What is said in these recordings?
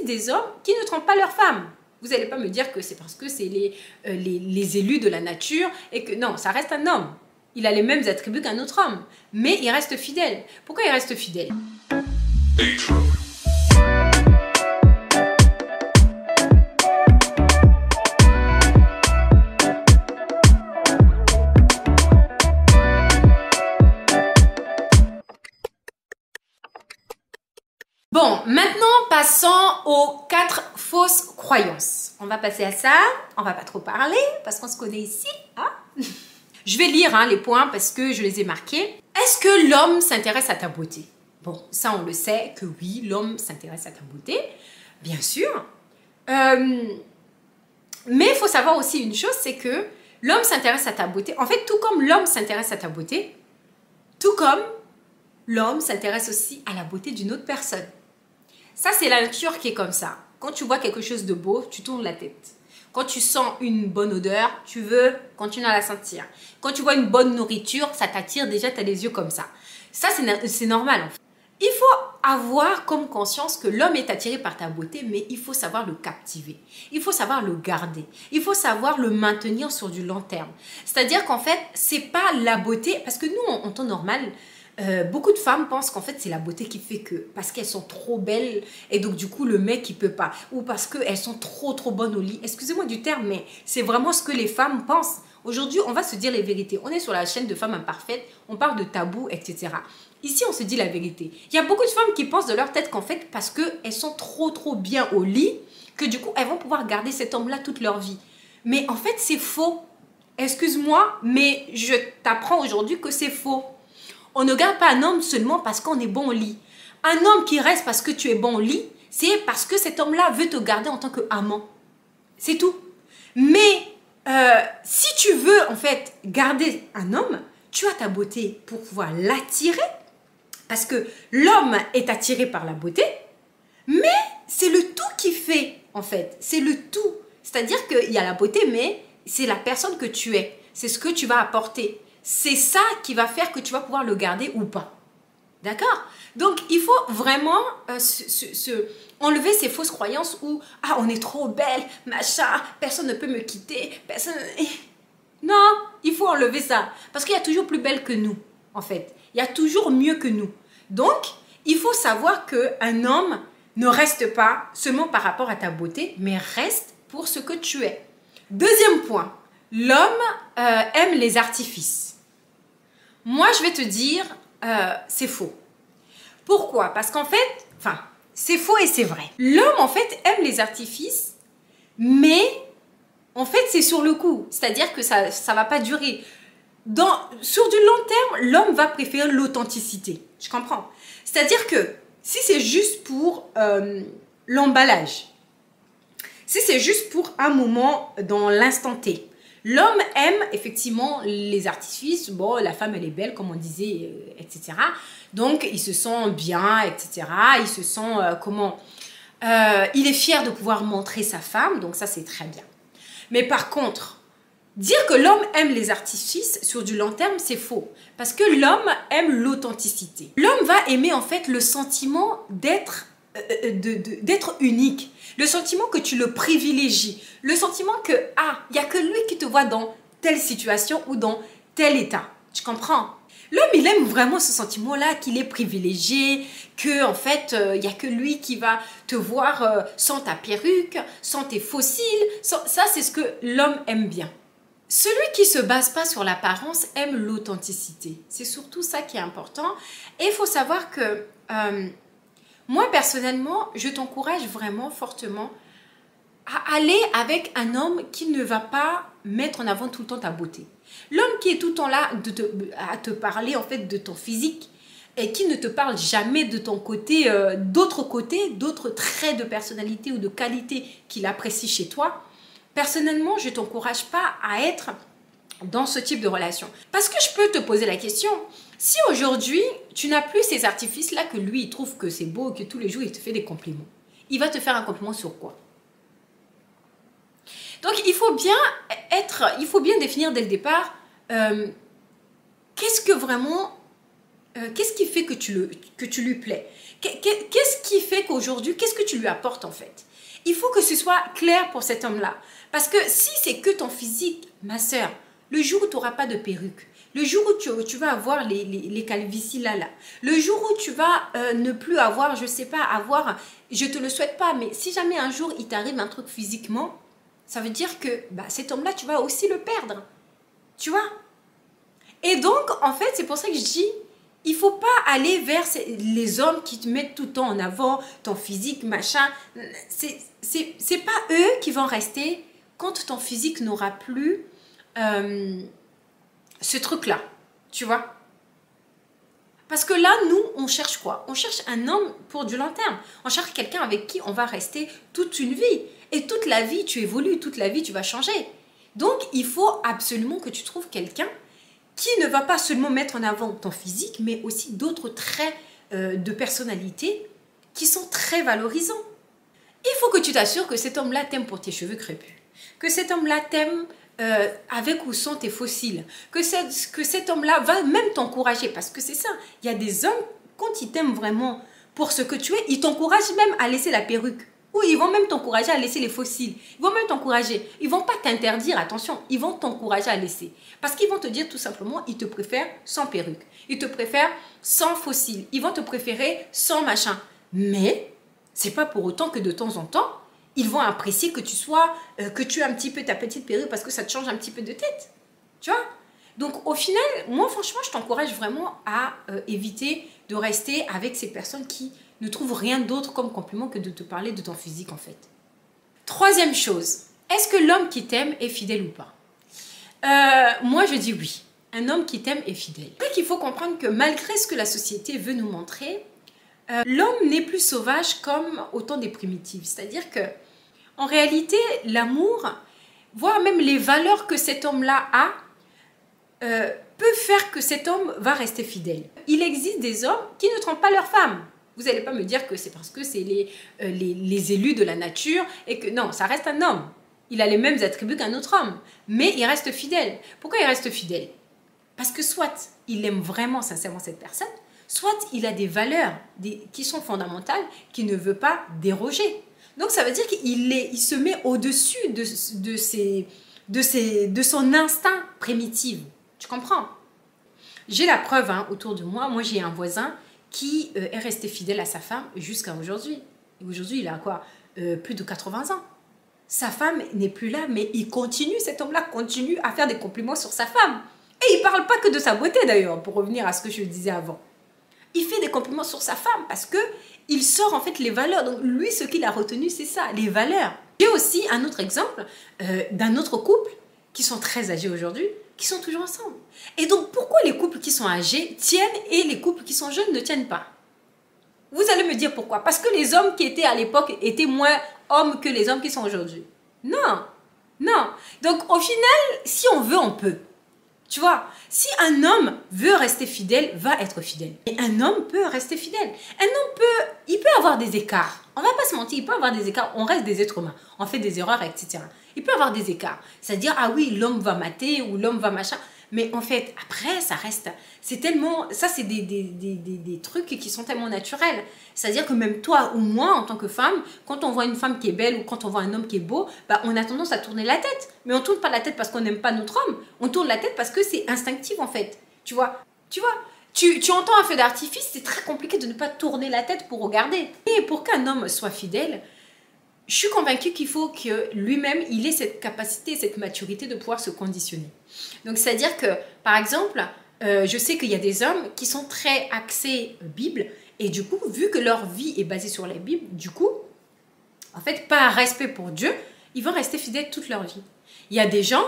des hommes qui ne trompent pas leurs femmes. Vous n'allez pas me dire que c'est parce que c'est les élus de la nature et que non, ça reste un homme. Il a les mêmes attributs qu'un autre homme, mais il reste fidèle. Pourquoi il reste fidèle? Bon, maintenant passons aux 4 fausses croyances. On va passer à ça, on va pas trop parler parce qu'on se connaît ici. Hein? Je vais lire les points parce que je les ai marqués. Est-ce que l'homme s'intéresse à ta beauté? Bon, ça on le sait que oui, l'homme s'intéresse à ta beauté, bien sûr. Mais il faut savoir aussi une chose, c'est que l'homme s'intéresse à ta beauté. En fait, tout comme l'homme s'intéresse à ta beauté, tout comme l'homme s'intéresse aussi à la beauté d'une autre personne. Ça, c'est la nature qui est comme ça. Quand tu vois quelque chose de beau, tu tournes la tête. Quand tu sens une bonne odeur, tu veux continuer à la sentir. Quand tu vois une bonne nourriture, ça t'attire déjà, tu as les yeux comme ça. Ça, c'est normal en fait. Il faut avoir comme conscience que l'homme est attiré par ta beauté, mais il faut savoir le captiver. Il faut savoir le garder. Il faut savoir le maintenir sur du long terme. C'est-à-dire qu'en fait, c'est pas la beauté, parce que nous, en temps normal, beaucoup de femmes pensent qu'en fait c'est la beauté qui fait que, parce qu'elles sont trop belles et donc du coup le mec il peut pas, ou parce qu'elles sont trop bonnes au lit. Excusez-moi du terme, mais c'est vraiment ce que les femmes pensent. Aujourd'hui on va se dire les vérités. On est sur la chaîne de Femmes Imparfaites, on parle de tabous, etc. Ici on se dit la vérité. Il y a beaucoup de femmes qui pensent de leur tête qu'en fait parce qu'elles sont trop bien au lit, que du coup elles vont pouvoir garder cet homme là toute leur vie. Mais en fait c'est faux. Excuse-moi, mais je t'apprends aujourd'hui que c'est faux. On ne garde pas un homme seulement parce qu'on est bon au lit. Un homme qui reste parce que tu es bon au lit, c'est parce que cet homme-là veut te garder en tant qu'amant. C'est tout. Mais si tu veux en fait garder un homme, tu as ta beauté pour pouvoir l'attirer. Parce que l'homme est attiré par la beauté. Mais c'est le tout qui fait en fait. C'est le tout. C'est-à-dire qu'il y a la beauté, mais c'est la personne que tu es. C'est ce que tu vas apporter. C'est ça qui va faire que tu vas pouvoir le garder ou pas. D'accord? Donc, il faut vraiment enlever ces fausses croyances où « Ah, on est trop belle, machin, personne ne peut me quitter, personne... » Non, il faut enlever ça. Parce qu'il y a toujours plus belle que nous, en fait. Il y a toujours mieux que nous. Donc, il faut savoir qu'un homme ne reste pas seulement par rapport à ta beauté, mais reste pour ce que tu es. Deuxième point, l'homme aime les artifices. Moi, je vais te dire, c'est faux. Pourquoi? Parce qu'en fait, c'est faux et c'est vrai. L'homme, en fait, aime les artifices, mais en fait, c'est sur le coup. C'est-à-dire que ça ne va pas durer. Sur du long terme, l'homme va préférer l'authenticité. Je comprends. C'est-à-dire que si c'est juste pour l'emballage, si c'est juste pour un moment dans l'instant T, l'homme aime effectivement les artifices. Bon, la femme, elle est belle, comme on disait, etc. Donc, il se sent bien, etc. Il se sent, il est fier de pouvoir montrer sa femme. Donc, ça, c'est très bien. Mais par contre, dire que l'homme aime les artifices sur du long terme, c'est faux. Parce que l'homme aime l'authenticité. L'homme va aimer, en fait, le sentiment d'être unique. Le sentiment que tu le privilégies. Le sentiment que, il n'y a que lui qui te voit dans telle situation ou dans tel état. Tu comprends? L'homme, il aime vraiment ce sentiment-là, qu'il est privilégié, que en fait, il n'y a que lui qui va te voir sans ta perruque, sans tes fossiles. Ça, c'est ce que l'homme aime bien. Celui qui ne se base pas sur l'apparence aime l'authenticité. C'est surtout ça qui est important. Et il faut savoir que... moi, personnellement, je t'encourage vraiment fortement à aller avec un homme qui ne va pas mettre en avant tout le temps ta beauté. L'homme qui est tout le temps là à te parler en fait de ton physique et qui ne te parle jamais de ton côté, d'autres traits de personnalité ou de qualité qu'il apprécie chez toi. Personnellement, je ne t'encourage pas à être dans ce type de relation. Parce que je peux te poser la question... Si aujourd'hui, tu n'as plus ces artifices-là que lui, il trouve que c'est beau, que tous les jours, il te fait des compliments. Il va te faire un compliment sur quoi? Donc, il faut bien définir dès le départ qu'est-ce que vraiment qu'est-ce qui fait que tu lui plais? Qu'est-ce qui fait qu'aujourd'hui, qu'est-ce que tu lui apportes en fait? Il faut que ce soit clair pour cet homme-là. Parce que si c'est que ton physique, ma soeur, le jour où tu n'auras pas de perruque, le jour où tu vas avoir les calvities là, le jour où tu vas ne plus avoir, je sais pas, je te le souhaite pas, mais si jamais un jour il t'arrive un truc physiquement, ça veut dire que cet homme-là, tu vas aussi le perdre. Tu vois? Et donc, en fait, c'est pour ça que je dis, il faut pas aller vers les hommes qui te mettent tout le temps en avant, ton physique, machin. C'est pas eux qui vont rester quand ton physique n'aura plus ce truc-là, tu vois. Parce que là, nous, on cherche quoi? On cherche un homme pour du long terme. On cherche quelqu'un avec qui on va rester toute une vie. Et toute la vie, tu évolues, toute la vie, tu vas changer. Donc, il faut absolument que tu trouves quelqu'un qui ne va pas seulement mettre en avant ton physique, mais aussi d'autres traits de personnalité qui sont très valorisants. Il faut que tu t'assures que cet homme-là t'aime pour tes cheveux crépus, que cet homme-là t'aime avec ou sans tes fossiles, que cet homme-là va même t'encourager, parce que c'est ça, il y a des hommes, quand ils t'aiment vraiment pour ce que tu es, ils t'encouragent même à laisser la perruque, ou ils vont même t'encourager à laisser les fossiles, ils vont même t'encourager, ils vont pas t'interdire, attention, ils vont t'encourager à laisser, parce qu'ils vont te dire tout simplement, ils te préfèrent sans perruque, ils te préfèrent sans fossiles, ils vont te préférer sans machin, mais c'est pas pour autant que de temps en temps, ils vont apprécier que que tu aies un petit peu ta petite perruque parce que ça te change un petit peu de tête. Tu vois? Donc, au final, moi, franchement, je t'encourage vraiment à éviter de rester avec ces personnes qui ne trouvent rien d'autre comme compliment que de te parler de ton physique, en fait. Troisième chose, est-ce que l'homme qui t'aime est fidèle ou pas? Moi, je dis oui. Un homme qui t'aime est fidèle. Donc, il faut comprendre que malgré ce que la société veut nous montrer, l'homme n'est plus sauvage comme au temps des primitives. C'est-à-dire que, en réalité, l'amour, voire même les valeurs que cet homme-là a, peut faire que cet homme va rester fidèle. Il existe des hommes qui ne trompent pas leurs femmes. Vous n'allez pas me dire que c'est parce que c'est les élus de la nature et que non, ça reste un homme. Il a les mêmes attributs qu'un autre homme, mais il reste fidèle. Pourquoi il reste fidèle? Parce que soit il aime vraiment sincèrement cette personne, soit il a des valeurs qui sont fondamentales, qu'il ne veut pas déroger. Donc ça veut dire qu'il se met au-dessus de son instinct primitif. Tu comprends? J'ai la preuve autour de moi. Moi, j'ai un voisin qui est resté fidèle à sa femme jusqu'à aujourd'hui. Et aujourd'hui, il a quoi? Plus de 80 ans. Sa femme n'est plus là, mais cet homme-là continue à faire des compliments sur sa femme. Et il ne parle pas que de sa beauté d'ailleurs, pour revenir à ce que je disais avant. Il fait des compliments sur sa femme parce que il sort en fait les valeurs. Donc lui, ce qu'il a retenu, c'est ça, les valeurs. J'ai aussi un autre exemple d'un autre couple qui sont très âgés aujourd'hui, qui sont toujours ensemble. Et donc pourquoi les couples qui sont âgés tiennent et les couples qui sont jeunes ne tiennent pas? Vous allez me dire pourquoi? Parce que les hommes qui étaient à l'époque étaient moins hommes que les hommes qui sont aujourd'hui. Non, non. Donc au final, si on veut, on peut. Tu vois, si un homme veut rester fidèle, va être fidèle. Et un homme peut rester fidèle. Un homme il peut avoir des écarts. On va pas se mentir, il peut avoir des écarts. On reste des êtres humains. On fait des erreurs, etc. Il peut avoir des écarts. C'est-à-dire, ah oui, l'homme va mater ou l'homme va machin. Mais en fait, après, ça reste... C'est tellement... Ça, c'est des trucs qui sont tellement naturels. C'est-à-dire que même toi ou moi, en tant que femme, quand on voit une femme qui est belle ou quand on voit un homme qui est beau, on a tendance à tourner la tête. Mais on ne tourne pas la tête parce qu'on n'aime pas notre homme. On tourne la tête parce que c'est instinctif, en fait. Tu vois, tu entends un feu d'artifice, c'est très compliqué de ne pas tourner la tête pour regarder. Et pour qu'un homme soit fidèle, je suis convaincue qu'il faut que lui-même, il ait cette capacité, cette maturité de pouvoir se conditionner. Donc, c'est-à-dire que, par exemple, je sais qu'il y a des hommes qui sont très axés Bible et du coup, vu que leur vie est basée sur la Bible, du coup, en fait, par respect pour Dieu, ils vont rester fidèles toute leur vie. Il y a des gens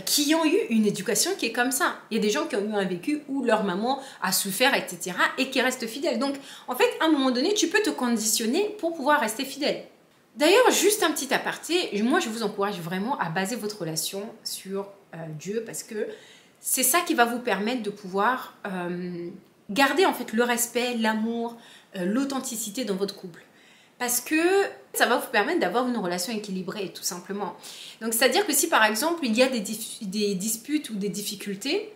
qui ont eu une éducation qui est comme ça. Il y a des gens qui ont eu un vécu où leur maman a souffert, etc. et qui restent fidèles. Donc, en fait, à un moment donné, tu peux te conditionner pour pouvoir rester fidèle. D'ailleurs, juste un petit aparté, moi je vous encourage vraiment à baser votre relation sur Dieu parce que c'est ça qui va vous permettre de pouvoir garder en fait le respect, l'amour, l'authenticité dans votre couple. Parce que ça va vous permettre d'avoir une relation équilibrée tout simplement. Donc c'est-à-dire que si par exemple il y a des disputes ou des difficultés,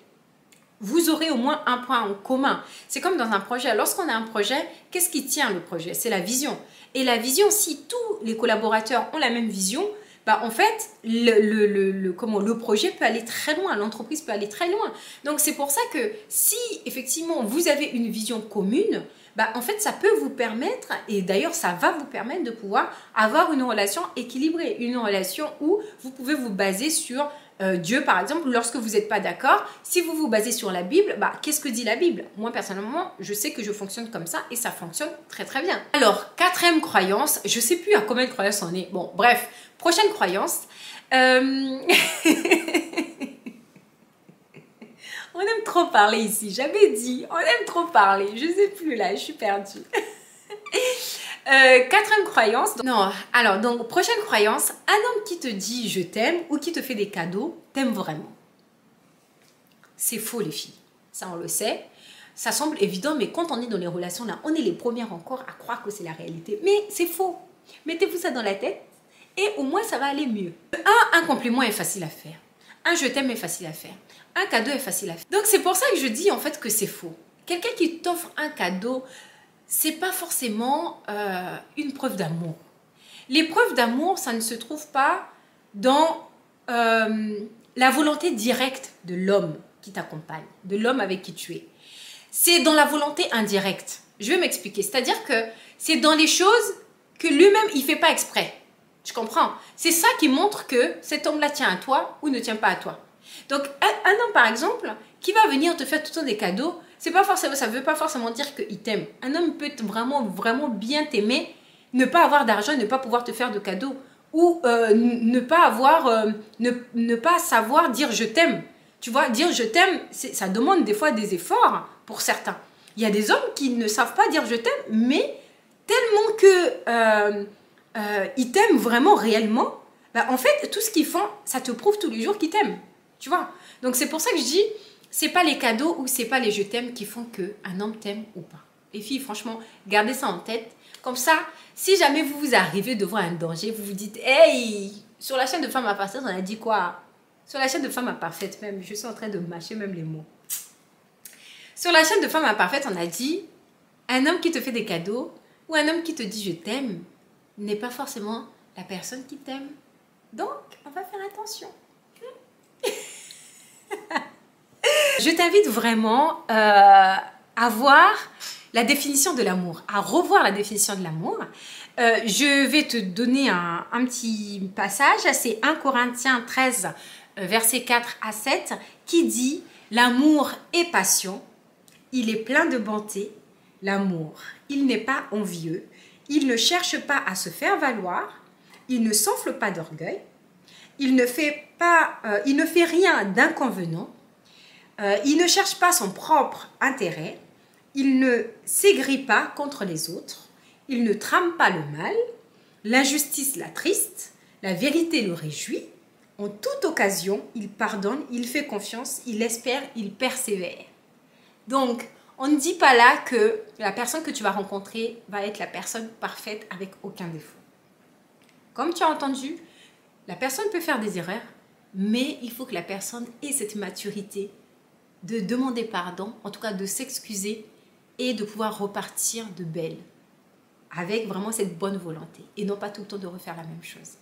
vous aurez au moins un point en commun. C'est comme dans un projet. Lorsqu'on a un projet, qu'est-ce qui tient le projet? C'est la vision. Et la vision, si tous les collaborateurs ont la même vision, bah en fait, le projet peut aller très loin, l'entreprise peut aller très loin. Donc, c'est pour ça que si, effectivement, vous avez une vision commune, bah, en fait, ça peut vous permettre, et d'ailleurs, ça va vous permettre de pouvoir avoir une relation équilibrée, une relation où vous pouvez vous baser sur Dieu, par exemple. Lorsque vous n'êtes pas d'accord, si vous vous basez sur la Bible, bah, qu'est-ce que dit la Bible? Moi, personnellement, je sais que je fonctionne comme ça et ça fonctionne très, très bien. Alors, quatrième croyance, je ne sais plus à combien de croyances on est. Bon, bref, prochaine croyance. On aime trop parler ici, j'avais dit, on aime trop parler, je ne sais plus là, je suis perdue. Quatrième croyance, non, alors donc prochaine croyance, un homme qui te dit je t'aime ou qui te fait des cadeaux, t'aime vraiment. C'est faux les filles, ça on le sait, ça semble évident, mais quand on est dans les relations là, on est les premières encore à croire que c'est la réalité, mais c'est faux. Mettez-vous ça dans la tête et au moins ça va aller mieux. Un compliment est facile à faire, un je t'aime est facile à faire. Un cadeau est facile à faire. Donc, c'est pour ça que je dis en fait que c'est faux. Quelqu'un qui t'offre un cadeau, c'est pas forcément une preuve d'amour. Les preuves d'amour, ça ne se trouve pas dans la volonté directe de l'homme qui t'accompagne, de l'homme avec qui tu es. C'est dans la volonté indirecte. Je vais m'expliquer. C'est-à-dire que c'est dans les choses que lui-même, il ne fait pas exprès. Tu comprends? C'est ça qui montre que cet homme-là tient à toi ou ne tient pas à toi. Donc, un homme, par exemple, qui va venir te faire tout le temps des cadeaux, ça ne veut pas forcément dire qu'il t'aime. Un homme peut vraiment, vraiment bien t'aimer, ne pas avoir d'argent, ne pas pouvoir te faire de cadeaux, ou ne pas savoir dire je t'aime. Tu vois, dire je t'aime, ça demande des fois des efforts pour certains. Il y a des hommes qui ne savent pas dire je t'aime, mais tellement qu'ils t'aiment vraiment réellement, bah, en fait, tout ce qu'ils font, ça te prouve tous les jours qu'ils t'aiment. Tu vois? Donc, c'est pour ça que je dis, c'est pas les cadeaux ou c'est pas les je t'aime qui font qu'un homme t'aime ou pas. Les filles, franchement, gardez ça en tête. Comme ça, si jamais vous arrivez devant un danger, vous vous dites, hey, sur la chaîne de Femme Imparfaite, on a dit quoi? Sur la chaîne de Femme Imparfaite, même, je suis en train de mâcher même les mots. Sur la chaîne de Femme Imparfaite, on a dit, un homme qui te fait des cadeaux ou un homme qui te dit je t'aime n'est pas forcément la personne qui t'aime. Donc, on va faire attention. Je t'invite vraiment à voir la définition de l'amour, à revoir la définition de l'amour. Je vais te donner un petit passage, c'est 1 Corinthiens 13, versets 4 à 7, qui dit « L'amour est passion, il est plein de bonté, l'amour, il n'est pas envieux, il ne cherche pas à se faire valoir, il ne s'enfle pas d'orgueil, il ne fait rien d'inconvenant, il ne cherche pas son propre intérêt, il ne s'aigrit pas contre les autres, il ne trame pas le mal, l'injustice l'attriste, la vérité le réjouit, en toute occasion, il pardonne, il fait confiance, il espère, il persévère. » Donc, on ne dit pas là que la personne que tu vas rencontrer va être la personne parfaite avec aucun défaut. Comme tu as entendu, la personne peut faire des erreurs, mais il faut que la personne ait cette maturité de demander pardon, en tout cas de s'excuser et de pouvoir repartir de belle, avec vraiment cette bonne volonté et non pas tout le temps de refaire la même chose.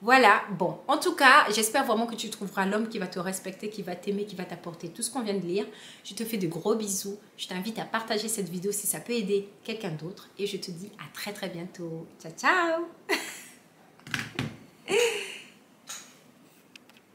Voilà, bon, en tout cas, j'espère vraiment que tu trouveras l'homme qui va te respecter, qui va t'aimer, qui va t'apporter tout ce qu'on vient de lire. Je te fais de gros bisous. Je t'invite à partager cette vidéo si ça peut aider quelqu'un d'autre. Et je te dis à très très bientôt. Ciao, ciao!